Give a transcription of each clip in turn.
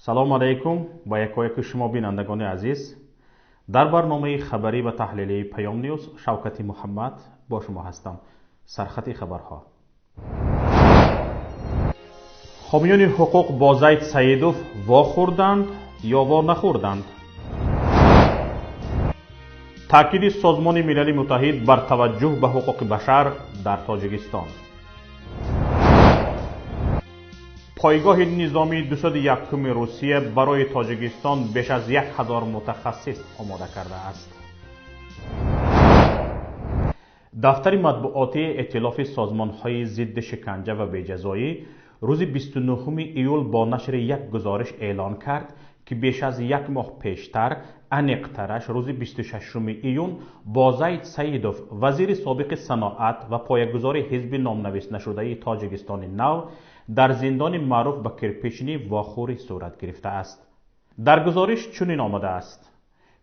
салом алейкум ба якояки шумо бинандагони азиз. дар барномаи хабарӣ ва таҳлилии паём нюз Шавкати Муҳаммад бо шумо ҳастам. Сархати хабарҳо. ҳомиёни ҳуқуқ бо Заид Саидов вохӯрданд ё вонахӯрданд? таъкиди Созмони Милали Муттаҳид бар таваҷҷӯҳ ба ҳуқуқи башар дар Тоҷикистон. пойгоҳи низомии 201 Русия барои Тоҷикистон беш аз 1000 мутахассис омода кардааст. дафтари матбуотии Эътилофи созмонҳои зидди шиканҷа ва беҷазоӣ рӯзи 29 июл бо нашри як гузориш эълон кард, ки беш аз як моҳ пештар, аниқтараш рӯзи 26 июн бо Заид Саидов, вазири собиқи саноат ва поягузори ҳизби номнависнашудаи Тоҷикистони нав, дар зиндони маъруф ба Кирпичнӣ вохӯрӣ сурат гирифтааст. дар гузориш чунин омадааст: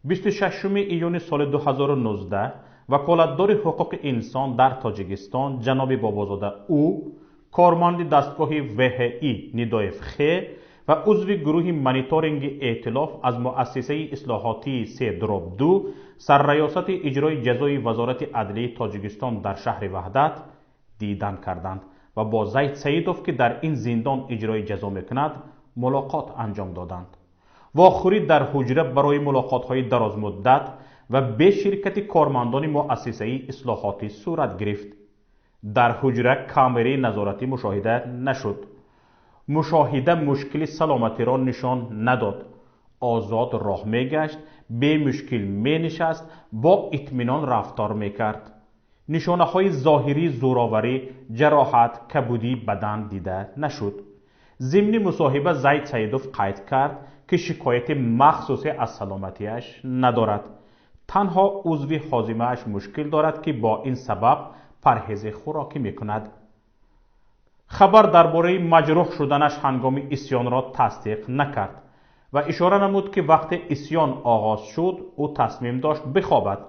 26 июни соли 2019 ваколатдори ҳуқуқи инсон дар Тоҷикистон ҷаноби Бобозода ӯ, корманди дастгоҳи ВХИ Нидоев Х ва узви гурӯҳи мониторинги Эътилоф аз муассисаи ислоҳотии 3-2 сарраёсати иҷрои ҷазои Вазорати Адлияи Тоҷикистон дар шаҳри Ваҳдат дидан карданд ва бо Заид Саидов, ки дар ин зиндон иҷрои ҷазо мекунад, мулоқот анҷом доданд. вохӯрӣ дар ҳуҷра барои мулоқотҳои дарозмуддат ва бе ширкати кормандони муассисаи ислоҳотӣ сурат гирифт. дар ҳуҷра камераи назоратӣ мушоҳида нашуд. мушоҳида мушкили саломатиро нишон надод. озод роҳ мегашт, бемушкил менишаст, бо итминон рафтор мекард. нишонаҳои зоҳирии зӯроварӣ, ҷароҳат, кабудии бадан дида нашуд. зимни мусоҳиба Заид Саидов қайд кард, ки шикояти махсусе аз саломатиаш надорад. танҳо узви ҳозимааш мушкил дорад, ки бо ин сабаб парҳези хӯрокӣ мекунад. хабар дар бораи маҷрӯҳ шуданаш ҳангоми исьёнро тасдиқ накард ва ишора намуд, ки вақте исьён оғоз шуд, ӯ тасмим дошт бихобад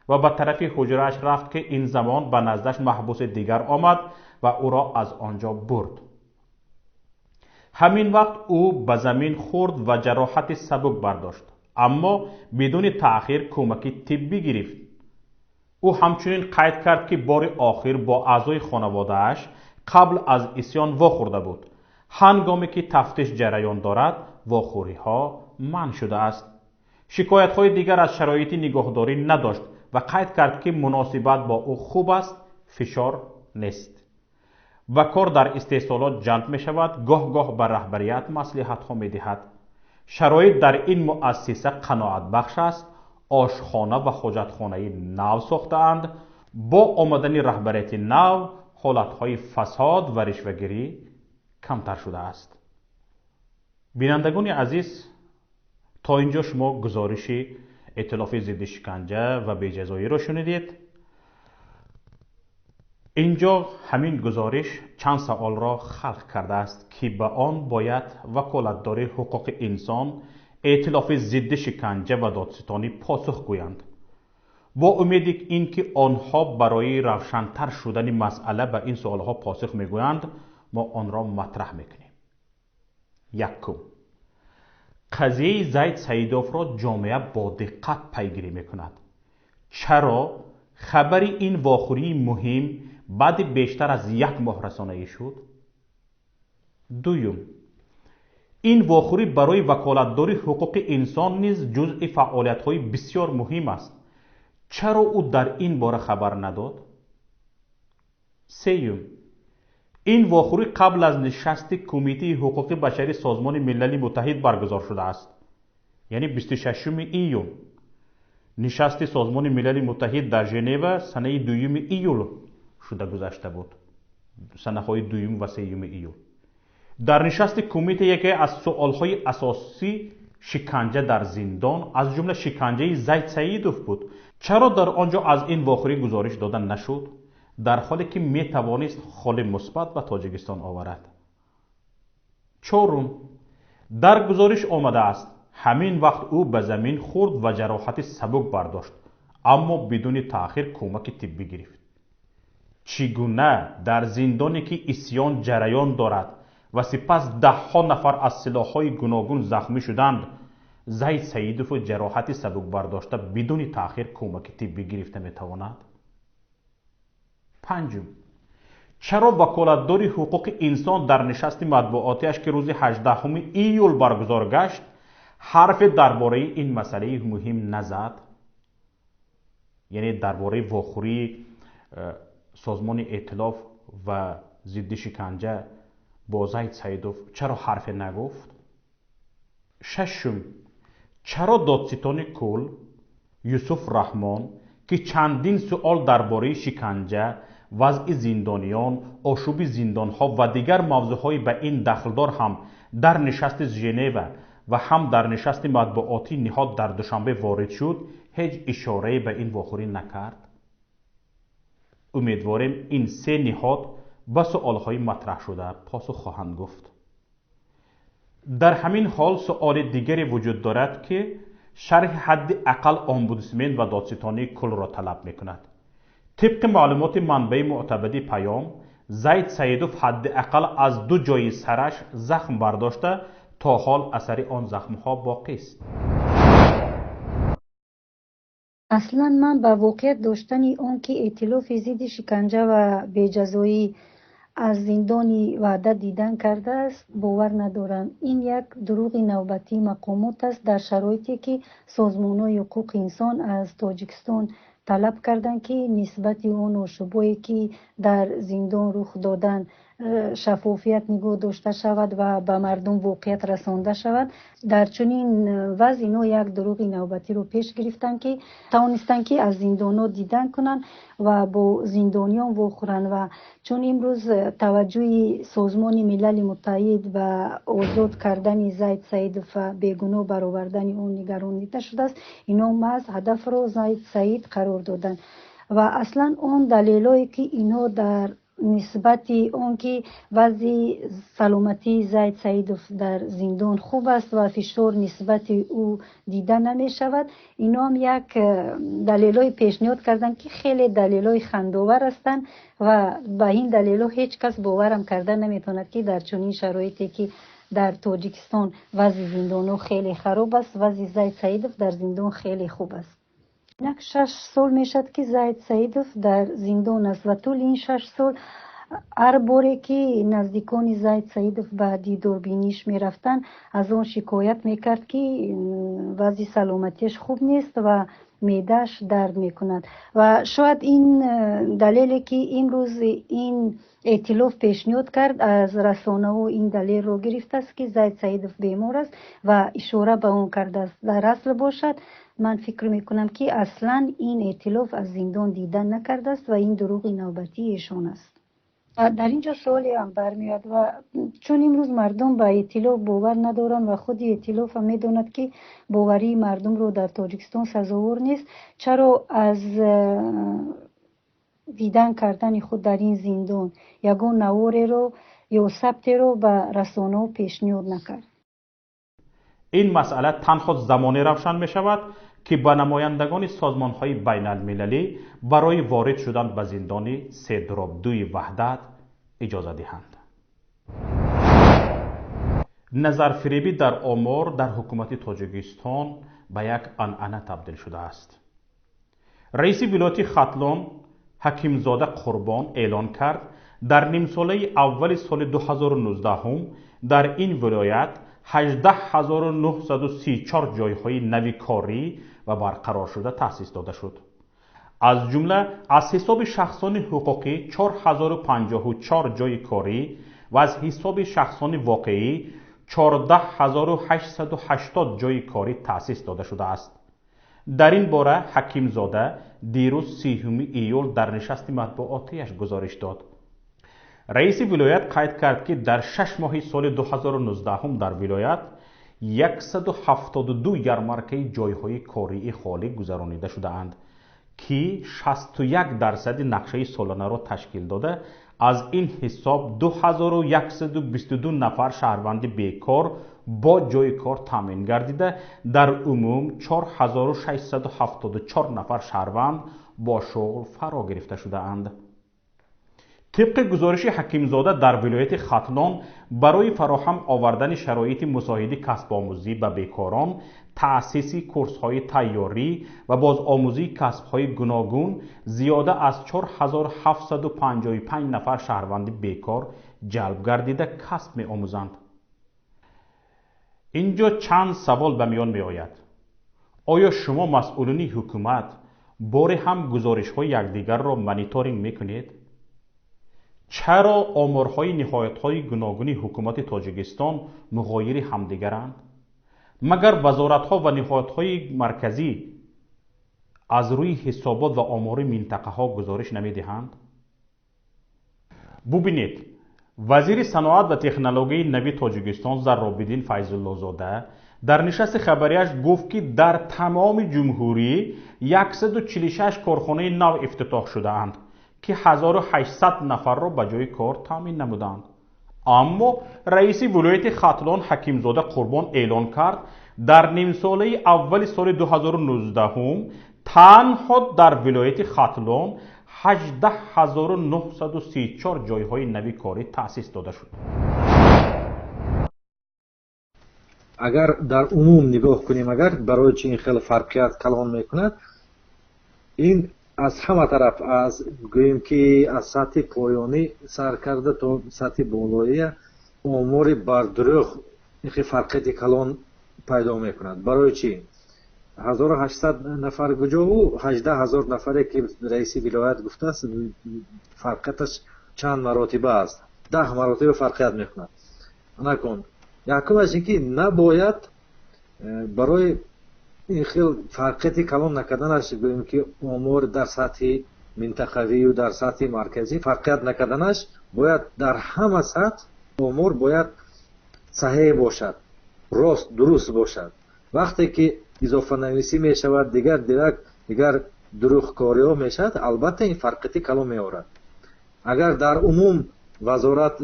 ва ба тарафи ҳуҷрааш рафт, ки ин замон ба наздаш маҳбуси дигар омад ва ӯро аз онҷо бурд. ҳамин вақт ӯ ба замин хӯрд ва ҷароҳати сабук бардошт, аммо бидуни таъхир кӯмаки тиббӣ гирифт. ӯ ҳамчунин қайд кард, ки бори охир бо аъзои хонаводааш қабл аз исьён вохӯрда буд. ҳангоме ки тафтиш ҷараён дорад, вохӯриҳо манъ шудааст. шикоятҳои дигар аз шароити нигоҳдорӣ надошт ва қайд кард, ки муносибат бо ӯ хуб аст, фишор нест. ва кор дар истеҳсолот ҷалб мешавад, гоҳ-гоҳ ба раҳбарият маслиҳатҳо медиҳад. шароит дар ин муассиса қаноатбахш аст. ошхона ва хоҷатхонаи нав сохтаанд. бо омадани раҳбарияти нав, ҳолатҳои фасод ва ришвагирӣ камтар шудааст. бинандагони азиз, то ин ҷо шумо гузориши Эътилофи зидди шиканҷа ва беҷазоиро шунидед. ин ҷо ҳамин гузориш чанд саолро халқ кардааст, ки ба он бояд ваколатдори ҳуқуқи инсон, Эътилофи зидди шиканҷа ва додситонӣ посух гӯянд. бо умеди ин ки онҳо барои равшантар шудани масъала ба ин суолҳо посух мегӯянд, мо онро матраҳ мекунем. якум, қазияи Заид Саидовро ҷомеа бо диққат пайгирӣ мекунад. чаро хабари ин вохӯрии муҳим баъди бештар аз як моҳ расонӣ шуд? дуюм, ин вохӯрӣ барои ваколатдори ҳуқуқи инсон низ ҷузъи фаъолиятҳои бисёр муҳим аст. чаро ӯ дар ин бора хабар надод? сеюм, ин вохӯрӣ қабл аз нишасти Кумитаи ҳуқуқи башари Созмони Милали Муттаҳид баргузор шудааст, яъне 26 июн. нишасти Созмони Милали Муттаҳид дар Женева санаи 2 июл шуда гузашта буд. санаҳои 2 ва 3 июл. дар нишасти кумита яке аз суолҳои асосӣ шиканҷа дар зиндон, аз ҷумла шиканҷаи Заид Саидов буд. чаро дар он ҷо аз ин вохӯрӣ гузориш дода нашуд, дар ҳоле ки метавонист холи мусбат ба Тоҷикистон оварад? чорум, дар гузориш омадааст, ҳамин вақт ӯ ба замин хӯрд ва ҷароҳати сабук бардошт, аммо бидуни таъхир кӯмаки тиббӣ гирифт. чӣ гуна дар зиндоне ки исьён ҷараён дорад و سپس دهها نفر از سلاح‌های گوناگون زخمی شدند. زید سیدوف جراحت سبک برداشته بدون تأخیر کمک طبی گرفته میتواند. پنجم، چرا وکالتداری حقوق انسان در نشست مطبوعاتیش که روز 18 ایول برگزار گشت حرف درباره این مسئله مهم نزد؟ یعنی درباره واخوری سازمان ائتلاف و ضد شکنجه با زید سیدوف چرا حرف نگفت؟ ششم، چرا دادستان کل یوسف رحمان که چندین سوال درباره شکنجه، وضع زندانیان، آشوب زندانها و دیگر موضوعهای به این دخلدار هم در نشست ژنو و هم در نشست مطبوعاتی نهاد در دوشنبه وارد شد هیچ اشاره به این واخوری نکرد؟ امیدواریم این سه نهاد به سوالهای مطرح شده پاسخ خواهند گفت. در همین حال سوال دیگری وجود دارد که شرح حد اقل امبودسمن و دادستانی کل را طلب می کند. طبق معلومات منبع معتمد پیام، زید سیدوف حد اقل از 2 جای سرش زخم برداشته تا حال اثر آن زخمها باقی است. اصلا من به واقعیت داشتن آن که ائتلاف ضد شکنجه و بی‌جزایی از زندانی وعده دیدن کرده است باور ندارم. این یک دروغ نوبتی مقامات است در شرایطی که سازمان‌های حقوق انسان از تاجیکستان طلب کردند که نسبت آن آشوبایی که در زندان رخ دادن شفافیت نگاه داشته شود و به مردم واقعیت رسانده شود. در چنین وضع اینا یک دروغ نوبتی رو پیش گرفتن که توانستن که از زندان‌ها دیدن کنن و با زندانیان واخورن و چون امروز توجه سازمان ملل متحد و آزاد کردن زید سیدوف بیگناه برآوردن اون نگرانیده شده است، اینا محض هدف رو زید سید قرار دادن و اصلا اون دلایلی که اینا در نسبت اون که وضع سلامتی زید سیدوف در زندان خوب است و فشار نسبت او دیده نمی شود، اینا هم یک دلایلی پیشنهاد کردن که خیلی دلایلی خنده‌آور هستند و به این دلایل هیچ کس باورم کرده نمیتواند که در چنین شرایطی که در تاجیکستان وضع زندان خیلی خراب است، وضع زید سیدوف در زندان خیلی خوب است. یک 6 سال میشد که زید سیدوف در زندان است و طول این 6 سال هر باری که نزدیکان زید سیدوف به دیداربینیش میرفتن از اون شکایت میکرد که وضع سلامتیش خوب نیست و معده‌اش درد میکند و شاید این دلیلی که امروز این ائتلاف پیشنهاد کرد از رسانه ها این دلیل رو گرفته است که زید سیدوف بیمار است و اشاره به اون کرده است. در اصل باشد من فکر میکنم که اصلا این ائتلاف از زندان دیدن نکرده است و این دروغ نوبتی ایشان است. در اینجا سوالی هم برمیاد و چون امروز مردم به ائتلاف باور ندارن و خود ائتلاف هم میدوند که باوری مردم رو در تاجیکستان سزاوار نیست، چرا از دیدن کردن خود در این زندان یگان نواری رو یا ثبت رو به رسانه پیشنهاد نکرد؟ این مسئله تنها زمانی روشن می شود که به نمایندگان سازمان‌های بین المللی برای وارد شدن به زندان 3-2 وحدت اجازه دهند. نظرفریبی در آمار در حکومت تاجیکستان به یک عنعنه تبدیل شده است. رئیس ولایت ختلان حکیمزاده قربان اعلان کرد در نیم ساله اول سال 2019 در این ولایت 18934 جایهای نوی کاری و برقرار شده تأسیس داده شد. از جمله از حساب شخصان حقوقی 4054 جای کاری و از حساب شخصان واقعی 14880 جای کاری تأسیس داده شده است. در این باره حکیمزاده دیروز 30 ایول در نشست مطبوعاتیش گزارش داد. رئیس ولایت قید کرد که در 6 ماه سال 2019 در ولایت 172 یارمارکه جایهای کاری خالی گذرانیده شده اند که 61% نقشه سالانه را تشکیل داده. از این حساب 2122 نفر شهروند بیکار با جای کار تامین گردیده، در عموم 4674 نفر شهروند با شغل فرا گرفته شده اند. طبق گزارش حکیمزاده در ولایت ختلان برای فراهم آوردن شرایط مساعد کسب آموزی به بیکاران تأسیس کورس‌های تیاری و بازآموزی کسب‌های گوناگون زیاده از 4755 نفر شهروند بیکار جلب گردیده کسب می‌آموزند. اینجا چند سوال به میان می‌آید. آیا شما مسئولین حکومت بار هم گزارش‌های یکدیگر را مانیتورینگ می‌کنید؟ چرا آمارهای نهایت‌های گوناگون حکومت تاجیکستان مغایر همدیگرند؟ مگر وزارت‌ها و نهادهای مرکزی از روی حسابات و آمار منطقه‌ها گزارش نمی‌دهند؟ ببینید، وزیر صنعت و تکنولوژی نوی تاجیکستان زراب‌الدین فیض‌الله زاده در نشست خبریش گفت که در تمام جمهوری 146 کارخانه نو افتتاح شده اند که 1800 نفر را به جای کار تامین نمودند. اما رئیس ولایت ختلان حکیمزاده قربان اعلان کرد در نیم ساله اول سال 2019 تنها در ولایت ختلان 18934 جایهای نوی کاری تأسیس داده شد. اگر در عموم نگاه کنیم، اگر برای چه این خیلی فرقیت کلان میکند، این از همه طرف، از گوییم که از سطح پایانی سر کرده تا سطح بالایی امور بردروغ این فرقیت کلان پیدا میکند. برای چی؟ 1800 نفر گجا و 18000 نفری که رئیس ولایت گفته است فرقیتش چند مراتبه است، 10 مراتبه فرقیت میکند. نکن یکمش اینکه نباید برای این خیلی فرقیت کلان نکردنش، گوییم که امور در سطح منطقوی و در سطح مرکزی فرقیت نکردنش باید در همه سطح امور باید صحیح باشد، راست درست باشد. وقتی که اضافه نویسی می شود دیگر دروغ کاری ها می شود، البته این فرقیت کلان می آورد. اگر در عموم وزارت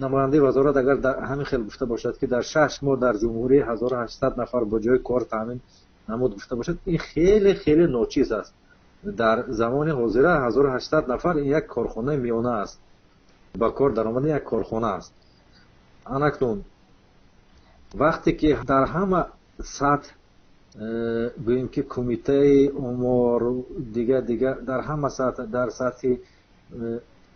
نماینده وزارت اگر در همین خیلی گفته باشد که در 6 ماه در جمهوری 1800 نفر با جای کار تامین نمود گفته باشد، این خیلی خیلی ناچیز است. در زمان حاضر 1800 نفر این یک کارخانه میانه است، با کار درآمد یک کارخانه است. انکتون وقتی که در همه سطح گوییم که کمیته امور دیگه در همه سطح، در سطح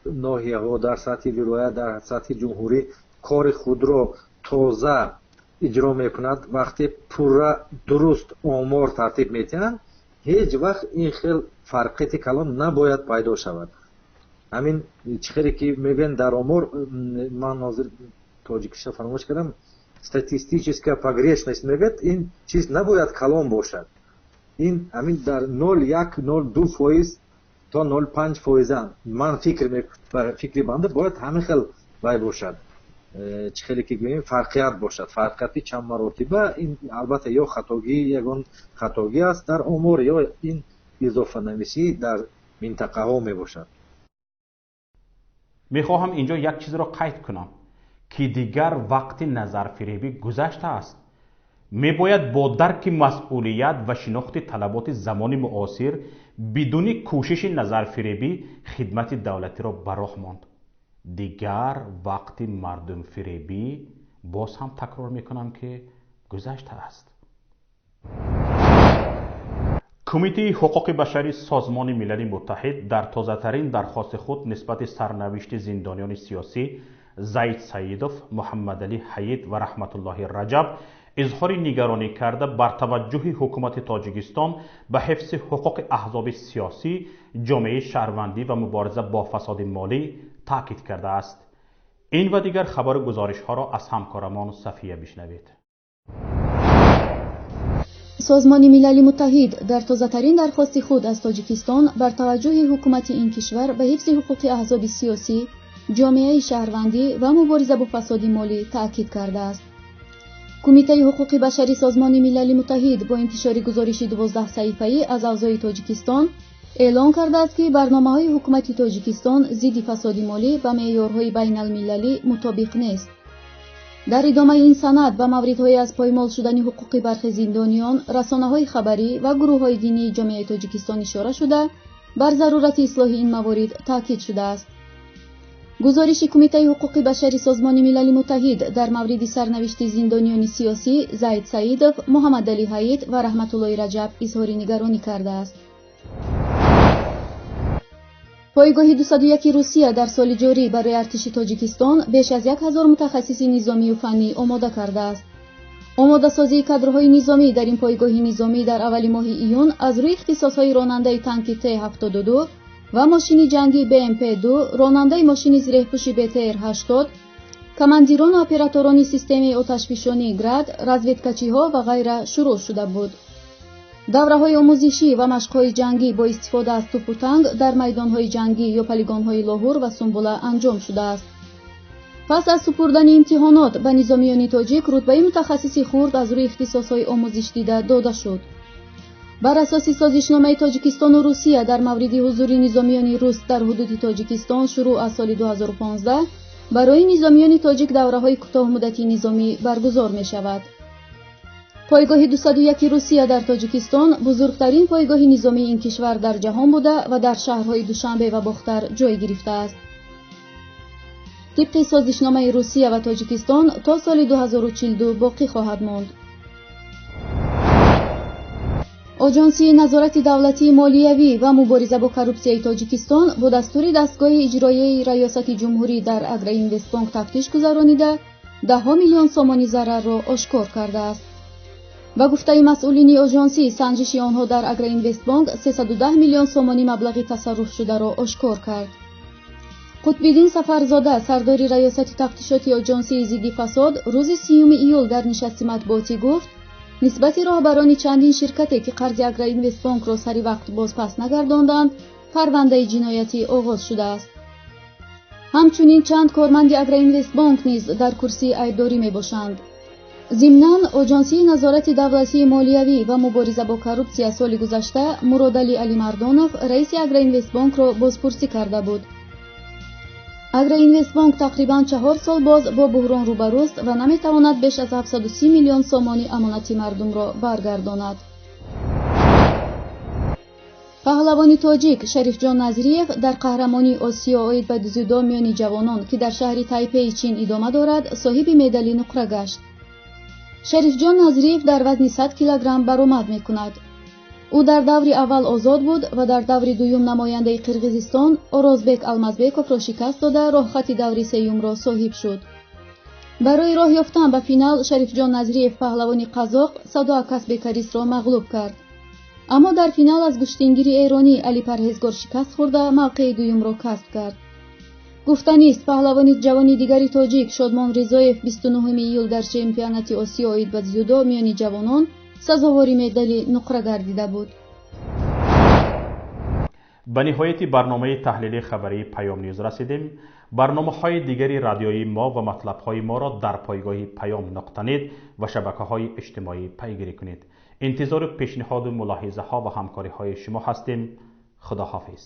ناحیه ها، در سطح ولایت، در سطح جمهوری کار خود را تازه اجرا میکند، وقتی پورا درست آمار ترتیب میتند، هیچ وقت این خیل فرقیت کلان نباید پیدا شود. همین چیزی که میگن در آمار، من ناظر تاجیکستان فراموش کردم، статистическая погрешность میگد، این چیز نباید کلان باشد. این همین در 0.1-0.2% تا 0.5% من فکر بنده باید همین خیلی باشد. چیزی که گوییم فرقیت باشد، فرقیتی چند مراتبه. این البته یا یگان خطاگی است در امور، یا این اضافه نویسی در منطقه ها می باشد. میخواهم اینجا یک چیز را قید کنم که دیگر وقت نظرفریبی گذشته است. میباید با درک مسئولیت و شناخت طلبات زمان معاصر بدون کوشش نظرفریبی خدمت دولتی را به راه ماند. دیگر وقت مردم فریبی، باز هم تکرار میکنم که گذشته است. کمیته حقوق بشری سازمان ملل متحد در تازه‌ترین درخواست خود نسبت سرنوشت زندانیان سیاسی زید سیدوف، محمد علی حید و رحمت الله رجب اظهار نگرانی کرده بر توجه حکومت تاجیکستان به حفظ حقوق احزاب سیاسی، جامعه شهروندی و مبارزه با فساد مالی تاکید کرده است. این و دیگر خبر و گزارش ها را از همکارمان صفیه بشنوید. سازمان ملل متحد در تازه‌ترین درخواست خود از تاجیکستان بر توجه حکومت این کشور به حفظ حقوق احزاب سیاسی، جامعه شهروندی و مبارزه با فساد مالی تاکید کرده است. کمیته حقوق بشری سازمان ملل متحد با انتشار گزارش 12 صفحه‌ای از اوضاع تاجیکستان اعلام کرده است که برنامه‌های حکومت تاجیکستان ضد فساد مالی با معیارهای بین‌المللی مطابق نیست. در ادامه این سند و موردهای از پایمال شدن حقوق برخی زندانیان، رسانه‌های خبری و گروه‌های دینی جامعه تاجیکستان اشاره شده بر ضرورت اصلاح این موارد تاکید شده است. گزارش کمیته حقوق بشری سازمان ملل متحد در مورد سرنوشت زندانیان سیاسی زید سعیدов، محمد علی حید و رحمت الله رجب اظهار نگرانی کرده است. پایگاه 201 روسیه در سال جاری برای ارتش تاجیکستان بیش از 1000 متخصص نظامی و فنی آماده کرده است. آماده سازی کادرهای نظامی در این پایگاه نظامی در اول ماه ایون از روی اختصاصهای راننده تانک T-72 و ماشین جنگی BMP-2، راننده ماشین زرهپوش BTR-80، کماندیران و اپراتوران سیستم آتشفشانی گراد، رزودکاچی‌ها و غیره شروع شده بود. دوره‌های آموزشی و مشق‌های جنگی با استفاده از توپ و تانک در میدان‌های جنگی یا پلیگون‌های لاهور و سنبله انجام شده است. پس از سپردن امتحانات به نظامیان تاجیک، رتبه متخصص خرد از روی اختصاص‌های آموزش دیده داده شد. بر اساس سازشنامه تاجیکستان و روسیه در مورد حضور نظامیان روس در حدود تاجیکستان شروع از سال 2015 برای نظامیان تاجیک دوره‌های کوتاه مدتی نظامی برگزار می‌شود. پایگاه 201 روسیه در تاجیکستان بزرگترین پایگاه نظامی این کشور در جهان بوده و در شهرهای دوشنبه و باختر جای گرفته است. طبق سازشنامه روسیه و تاجیکستان تا سال 2042 باقی خواهد ماند. آژانسی نظارت دولتی مالیوی و مبارزه با کروپسیای تاجیکستان با دستور دستگاه اجرایی ریاست جمهوری در اگراینوست بانک تفتیش گذرانیده 10 میلیون سومانی ضرر را آشکار کرده است. با گفته مسئولین آژانسی، سنجش آنها در اگراینوست بانک 310 میلیون سومانی مبلغ تصرف شده را آشکار کرد. قطب‌الدین سفرزاده، سردار ریاست تفتیشات آژانسی ضد فساد، روز 30 ایول در نشست مطبوعاتی گفت نسبت راهبران چندین شرکتی که قرض اگراینوست بانک را سری وقت باز پس نگرداندند، پرونده جنایتی آغاز شده است. همچنین چند کارمند اگراینوست بانک نیز در کرسی عیبداری میباشند. ضمناً آژانسی نظارت دولتی مالیوی و مبارزه با کروپسیا سال گذشته مرادعلی علی مردانوف رئیس اگراینوست بانک را بازپرسی کرده بود. اگراینوست بانک تقریباً 4 سال باز با بحران روبروست و نمیتواند بیش از 730 میلیون سومانی امانت مردم را برگرداند. پهلوان تاجیک شریف جان نظریف در قهرمانی آسیا عاید به دوزودو میان جوانان که در شهر تایپی چین ادامه دارد صاحب مدال نقره گشت. شریف جان نظریف در وزن 100 کیلوگرم برآمد میکند. او در دور اول آزاد بود و در دور دوم نماینده قرقیزستان اورازبek المازبekov را شکست داده راه خط دور سوم را صاحب شد. برای راه یافتن به فینال شریف جان نظریف پهلوان قزاق سادو اکاسبکاریس را مغلوب کرد. اما در فینال از گشتنگیر ایرانی علی پرهیزگار شکست خورده موقع دوم را کسب کرد. گفتنی است پهلوان جوانی دیگری تاجیک شادمان رضایف 29 ایول در چمپیونات آسیا عاید به دوزودو میان جوانان سزاوار مدال نقره گردیده بود. به نهایت برنامه تحلیل خبری پیام نیوز رسیدیم. برنامه‌های دیگری رادیویی ما و مطلب‌های ما را در پایگاه پیام.net و شبکه‌های اجتماعی پیگیری کنید. انتظار پیشنهاد و ملاحظه‌ها و همکاری‌های شما هستیم. خداحافظ.